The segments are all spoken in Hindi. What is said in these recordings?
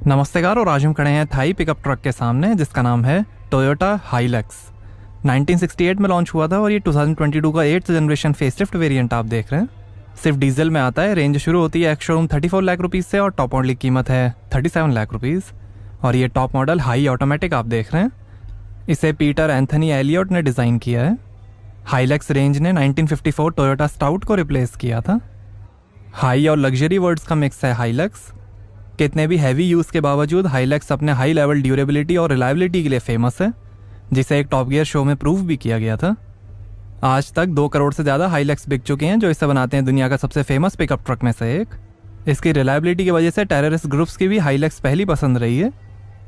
नमस्तेकार। और आज हम खड़े हैं थाई पिकअप ट्रक के सामने जिसका नाम है टोयोटा हाइलक्स। 1968 में लॉन्च हुआ था और ये 2022 का 8th जनरेशन फेसलिफ्ट वेरिएंट आप देख रहे हैं। सिर्फ डीजल में आता है। रेंज शुरू होती है एक्स शोरूम 34 लाख रुपीज़ से और टॉप मॉडल की कीमत है 37 लाख रुपीज़। और ये टॉप मॉडल हाई ऑटोमेटिक आप देख रहे हैं। इसे पीटर एंथनी एलियट ने डिज़ाइन किया है। हाइलक्स रेंज ने 1954 टोयोटा स्टाउट को रिप्लेस किया था। हाई और लग्जरी वर्ड्स का मिक्स है हाइलक्स। कितने भी हैवी यूज़ के बावजूद हाइलक्स अपने हाई लेवल ड्यूरेबिलिटी और रिलायबिलिटी के लिए फेमस है, जिसे एक टॉप गियर शो में प्रूव भी किया गया था। आज तक 2 करोड़ से ज़्यादा हाइलक्स बिक चुके हैं, जो इसे बनाते हैं दुनिया का सबसे फेमस पिकअप ट्रक में से एक। इसकी रिलायबिलिटी की वजह से टेररिस्ट ग्रुप्स की भी हाइलक्स पहली पसंद रही है।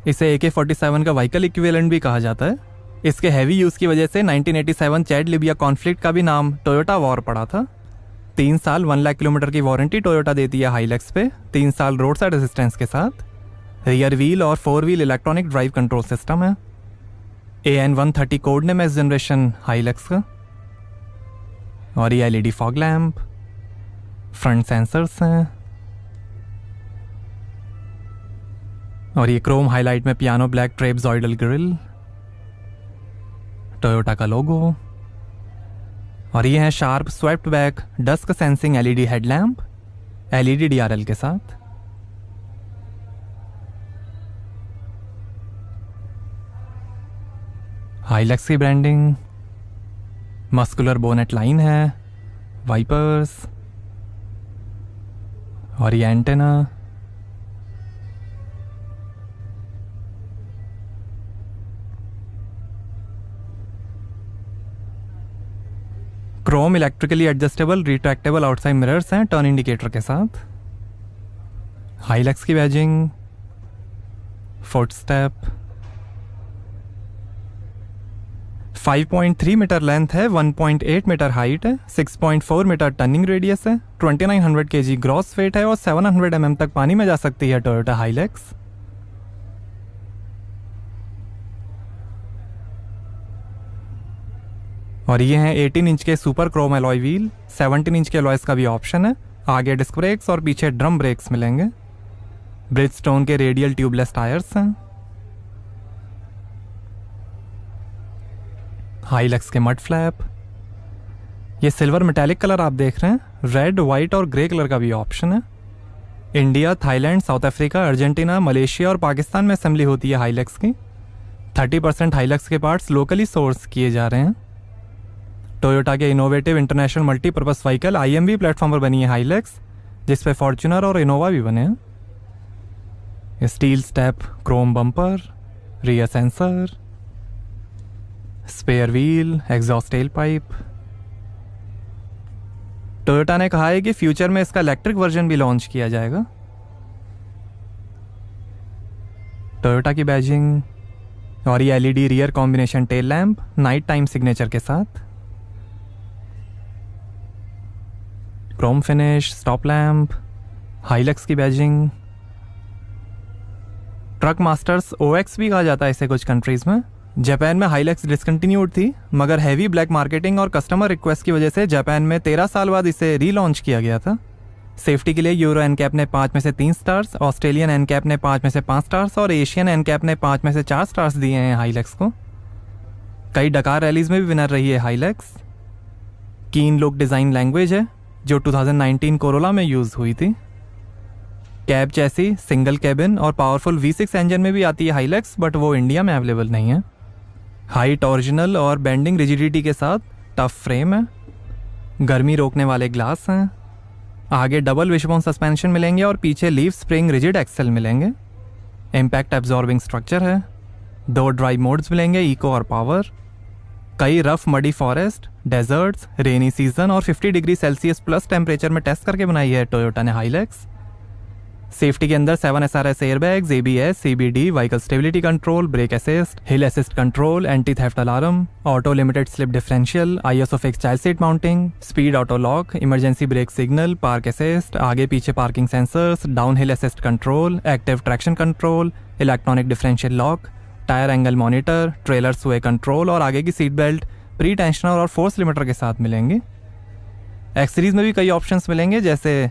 इसे AK-47 का व्हीकल इक्विवेलेंट भी कहा जाता है। इसके हैवी यूज़ की वजह से 1987 चैड लिबिया कॉन्फ्लिक्ट का भी नाम टोयोटा वॉर पड़ा था। 3 साल 1 लाख किलोमीटर की वारंटी टोयोटा देती है हाइलक्स पे, 3 साल रोड साइड असिस्टेंस के साथ। रियर व्हील और 4 wheel electronic drive control system है। AN130 कोड नेम है इस जनरेशन हाइलक्स का। और ये LED fog lamp, front sensors हैं और ये क्रोम हाईलाइट में piano black trapezoidal grille, Toyota का लोगो। और ये है sharp swept back dusk sensing LED headlamp LED DRL के साथ। हाइलक्स की ब्रांडिंग, मस्कुलर बोनेट लाइन है, वाइपर्स और ये antenna. Chrome electrically adjustable retractable outside mirrors हैं टर्न इंडिकेटर के साथ। हाइलक्स की बैजिंग, फुटस्टेप, 5.3 मीटर लेंथ है, 1.8 मीटर हाइट है, 6.4 मीटर टर्निंग रेडियस है, 2900 kg ग्रॉस वेट है और 700 mm तक पानी में जा सकती है टोयोटा हाइलक्स। और ये हैं 18 इंच के super Chrome alloy wheel, 17 inch के एलॉयस का भी ऑप्शन है। आगे डिस्क ब्रेक्स और पीछे ड्रम ब्रेक्स मिलेंगे। ब्रिजस्टोन के रेडियल ट्यूबलेस टायर्स हैं। हाइलक्स के मड फ्लैप, ये सिल्वर मेटालिक कलर आप देख रहे हैं। रेड, वाइट और ग्रे कलर का भी ऑप्शन है। India, Thailand, south Africa, Argentina, Malaysia और पाकिस्तान में असेंबली होती है हाइलक्स की। 30% हाइलक्स के पार्ट्स लोकली सोर्स किए जा रहे हैं। टोयोटा के innovative international multipurpose vehicle IMV platform पर बनी है हाइलक्स, जिस पे फॉर्च्यूनर और इनोवा भी बने हैं। Steel step chrome bumper, rear sensor, spare wheel, exhaust tail pipe. Toyota ने कहा है कि फ्यूचर में इसका इलेक्ट्रिक वर्जन भी लॉन्च किया जाएगा। टोयोटा की बैजिंग और ये LED rear combination tail lamp night time signature के साथ। Chrome finish, stop lamp, Hilux की बैजिंग। ट्रक मास्टर्स OX भी कहा जाता है इसे कुछ कंट्रीज में। जापान में हाइलक्स डिसकंटिन्यूड थी, मगर हैवी ब्लैक मार्केटिंग और कस्टमर रिक्वेस्ट की वजह से जापान में 13 साल बाद इसे रीलॉन्च किया गया था। सेफ्टी के लिए यूरो NCAP ने 5 में से 3 स्टार्स, ऑस्ट्रेलियन NCAP ने 5 में से 5 स्टार्स और एशियन NCAP ने 5 में से 4 स्टार्स दिए हैं हाइलक्स को। कई डकार रैलीज में भी विनर रही है हाइलक्स। कीन लुक डिज़ाइन लैंग्वेज है जो 2019 कोरोला में यूज़ हुई थी। कैब चैसी, सिंगल कैबिन और पावरफुल V6 इंजन में भी आती है हाइलक्स, बट वो इंडिया में अवेलेबल नहीं है। हाइट ओरिजिनल और बेंडिंग रिजिडिटी के साथ टफ फ्रेम है। गर्मी रोकने वाले ग्लास हैं। आगे डबल विशबोन सस्पेंशन मिलेंगे और पीछे लीफ स्प्रिंग रिजिड एक्सेल मिलेंगे। इम्पैक्ट एब्जॉर्बिंग स्ट्रक्चर है। 2 ड्राइव मोड्स मिलेंगे, इको और पावर। कई rough muddy forest, deserts, rainy season और 50 डिग्री सेल्सियस प्लस टेम्परेचर में टेस्ट करके बनाई है टोयोटा ने हाइलक्स। सेफ्टी के अंदर 7 SRS airbags, ABS, CBD, vehicle stability control, brake assist, हिल assist control, anti theft alarm, auto limited slip differential, ISO fix child seat mounting, speed auto lock, emergency brake signal, park assist, आगे पीछे parking sensors, down hill assist control, active traction control, electronic differential lock, tyre angle monitor, trailer स्वे कंट्रोल और आगे की सीट बेल्ट प्री टेंशनर और फोर्स लिमिटर के साथ मिलेंगे। एक्स सीरीज में भी कई ऑप्शंस मिलेंगे, जैसे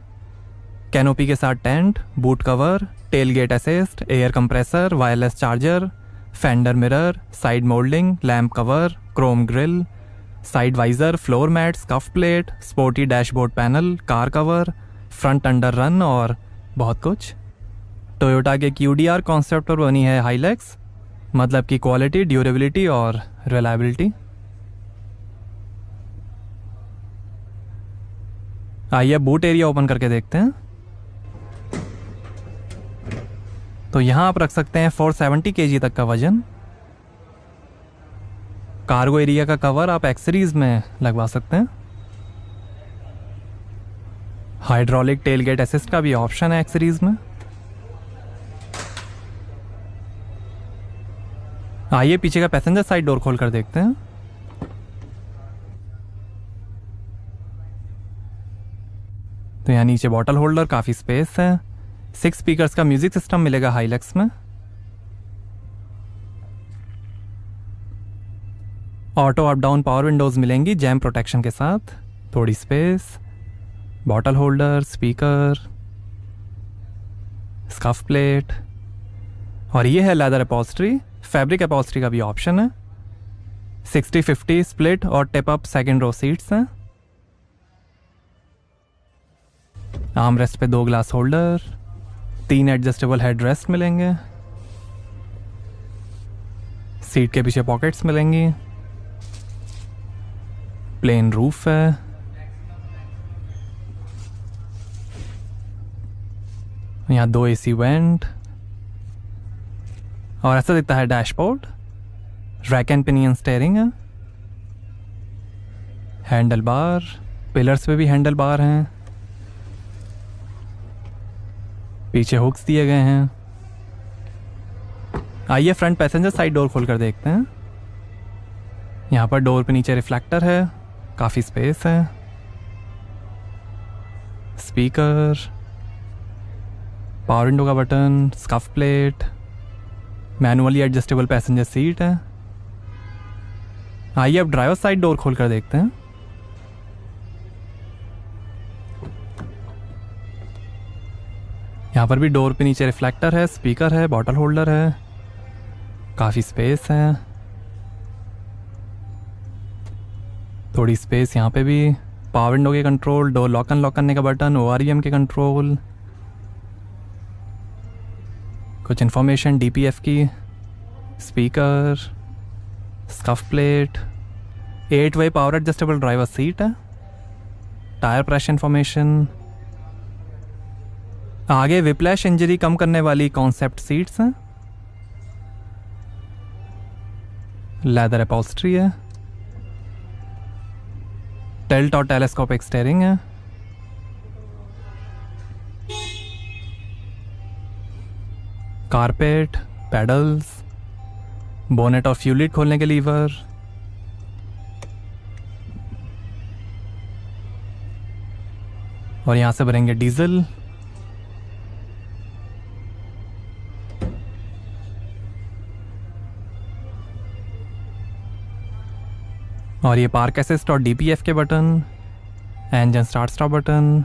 कैनोपी के साथ tent, boot cover, tailgate assist, air compressor, wireless charger, fender mirror, side moulding, lamp cover, chrome grille, side visor, floor mat, scuff plate, sporty dashboard panel, car cover, front under run और बहुत कुछ। टोयोटा के QDR कॉन्सेप्ट पर बनी है हाइलैक्स, मतलब कि क्वालिटी, ड्यूरेबिलिटी और रिलायबिलिटी। आइए बूट एरिया ओपन करके देखते हैं। तो यहाँ आप रख सकते हैं 470 kg तक का वजन। कार्गो एरिया का कवर आप एक्सेसरीज में लगवा सकते हैं। हाइड्रोलिक टेलगेट असिस्ट का भी ऑप्शन है एक्सेसरीज में। आइए पीछे का पैसेंजर साइड डोर खोल कर देखते हैं। तो यहाँ नीचे बॉटल होल्डर, काफ़ी स्पेस है। 6 स्पीकर्स का म्यूजिक सिस्टम मिलेगा हाइलैक्स में। Auto up down power Windows मिलेंगी जैम प्रोटेक्शन के साथ। थोड़ी space, bottle holder, speaker, scuff plate और ये है लेदर अपॉल्स्ट्री। फैब्रिक अपॉल्स्ट्री का भी ऑप्शन है। 60-50 स्प्लिट और tip up second row seats हैं। आर्म रेस्ट पे 2 glass holder, 3 adjustable headrest मिलेंगे। सीट के पीछे पॉकेट्स मिलेंगी। प्लेन रूफ है। यहाँ 2 AC वेंट और ऐसा दिखता है dashboard. Rack and pinion steering है। हैंडल बार, पिलर्स पे भी हैंडल बार हैं। पीछे हुक्स दिए गए हैं। आइए फ्रंट पैसेंजर साइड डोर खोलकर देखते हैं। यहाँ पर डोर पे नीचे रिफ्लेक्टर है, काफ़ी स्पेस है। स्पीकर, पावर विंडो का button, scuff plate, manually adjustable passenger seat है। आइए अब ड्राइवर साइड डोर खोलकर देखते हैं। यहाँ पर भी डोर पे नीचे रिफ्लेक्टर है, स्पीकर है, बॉटल होल्डर है, काफ़ी स्पेस है। थोड़ी स्पेस यहाँ पे भी। पावर विंडो के कंट्रोल, डोर लॉक अनलॉक करने का बटन, OREM के कंट्रोल, कुछ इन्फॉर्मेशन DPF की, स्पीकर, स्कफ प्लेट, 8-वे पावर एडजस्टेबल ड्राइवर सीट है। Tyre pressure information. आगे विप्लैश इंजरी कम करने वाली कॉन्सेप्ट सीट्स हैं। लेदर अपॉल्स्ट्री है। टिल्ट और टेलेस्कोपिक स्टीयरिंग है। कारपेट, पेडल्स, बोनेट और फ्यूल लिड खोलने के लीवर, और यहां से भरेंगे डीजल। और ये पार्क असिस्ट और DPF के button, engine start stop button,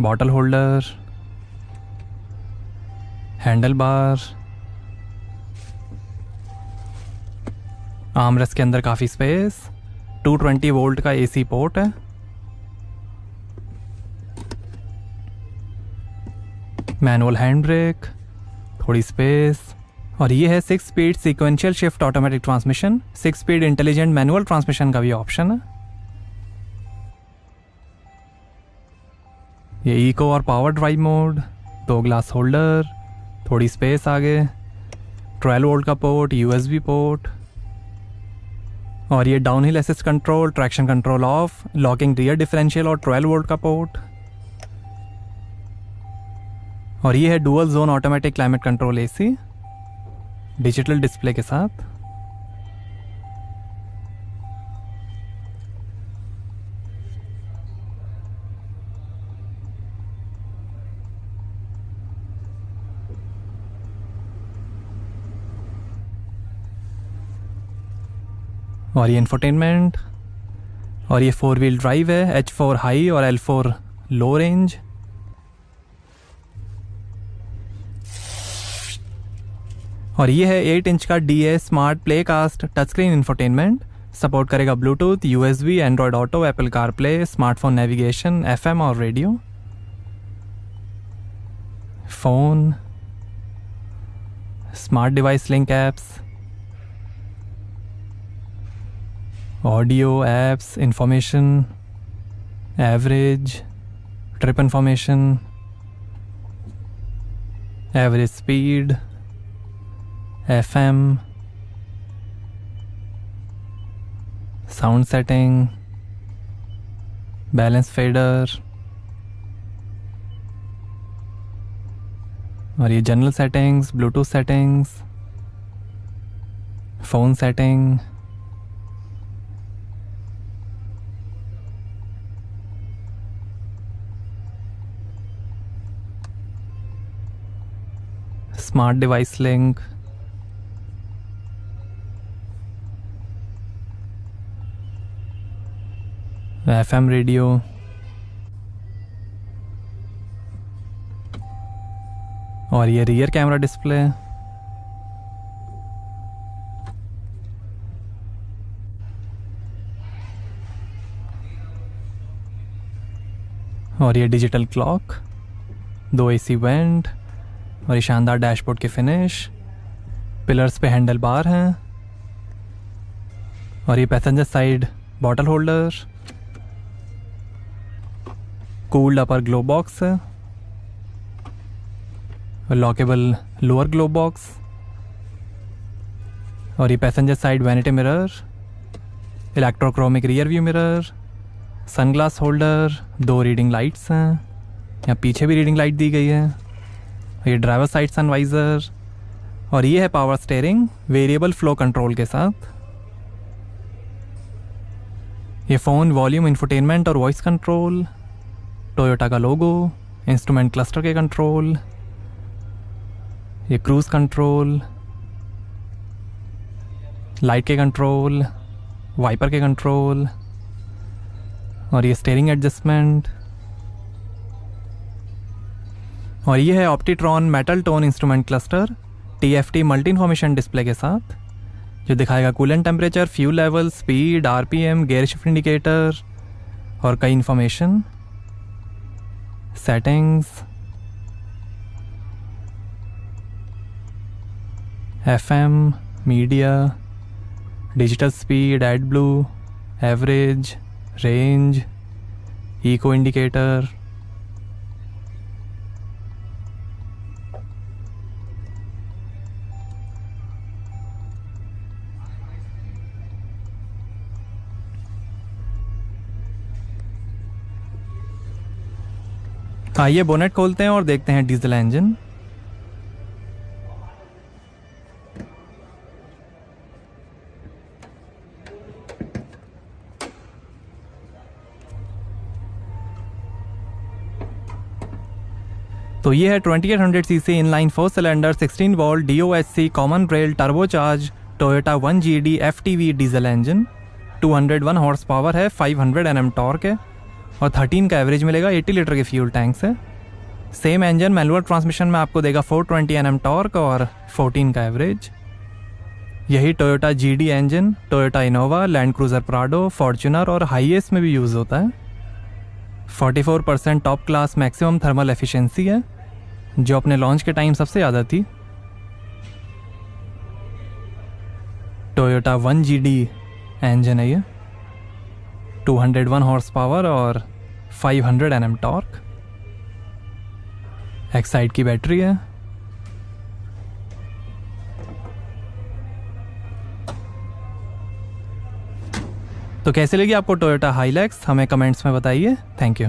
bottle holder, handle bar. Armrest के अंदर काफ़ी स्पेस। 220 वोल्ट का AC पोर्ट है। मैनुअल हैंड ब्रेक, थोड़ी स्पेस। और ये है 6 speed sequential shift automatic transmission. 6 speed intelligent manual transmission का भी ऑप्शन है। ये इको और power drive mode, 2 glass holder, थोड़ी स्पेस आगे, 12 वोल्ट का पोर्ट, USB पोर्ट। और ये downhill assist control, traction control of, locking rear differential और 12 वोल्ट का पोर्ट। और ये है dual zone automatic climate control AC digital display के साथ। और ये इंफोटेनमेंट। और ये 4 व्हील ड्राइव है, H4 हाई और L4 लो रेंज। और ये है 8 इंच का DA smart play cast touch screen infotainment. Support करेगा Bluetooth, USB, Android auto, Apple CarPlay, smartphone navigation, FM और radio. Phone, smart device link apps, audio apps, information, average, trip information, average speed, FM, sound setting, balance fader, और ये general settings, Bluetooth settings, phone setting, smart device link, FM radio, और ये रियर कैमरा डिस्प्ले, और ये डिजिटल क्लॉक, 2 AC वेंट, और ये शानदार डैशबोर्ड की फिनिश। पिलर्स पे हैंडल बार हैं, और ये passenger side bottle holder, cooled upper glove box है, लॉकेबल लोअर ग्लो बॉक्स, और ये passenger side vanity mirror, electrochromic rear view mirror, sunglass holder, 2 reading lights हैं, यहाँ पीछे भी रीडिंग लाइट दी गई है, ये ड्राइवर साइड सनवाइज़र, और ये है power steering variable flow control के साथ। ये फ़ोन वॉल्यूम, इंफोटेनमेंट और वॉइस कंट्रोल, टोयोटा का लोगो, इंस्ट्रूमेंट क्लस्टर के कंट्रोल, ये क्रूज़ कंट्रोल, लाइट के कंट्रोल, वाइपर के कंट्रोल, और ये स्टीयरिंग एडजस्टमेंट, और ये है Optitron metal tone instrument cluster TFT multi information display के साथ, जो दिखाएगा coolant temperature, fuel level, speed, RPM, gear shift indicator और कई information, settings, FM, media, digital speed, AdBlue, average, range, eco indicator, आइए बोनेट खोलते हैं और देखते हैं डीजल इंजन। तो ये है 2800 CC inline 4 cylinder 16 volt DOHC common rail turbocharge Toyota 1GD FTV diesel engine. 201 horse power है, 500 Nm टॉर्क है और 13 का एवरेज मिलेगा। 80 लीटर के फ्यूल टैंक से। सेम इंजन मैनुअल ट्रांसमिशन में आपको देगा 420 Nm टॉर्क और 14 का एवरेज। यही Toyota GD engine Toyota Innova, land cruiser Prado, Fortuner और हाईएस में भी यूज़ होता है। 44% top class maximum thermal efficiency है, जो अपने लॉन्च के टाइम सबसे ज़्यादा थी। टोयोटा 1GD इंजन है ये, 201 हॉर्स पावर और 500 Nm टॉर्क। एक्साइड की बैटरी है। तो कैसे लगी आपको टोयोटा हाइलैक्स, हमें कमेंट्स में बताइए। Thank you.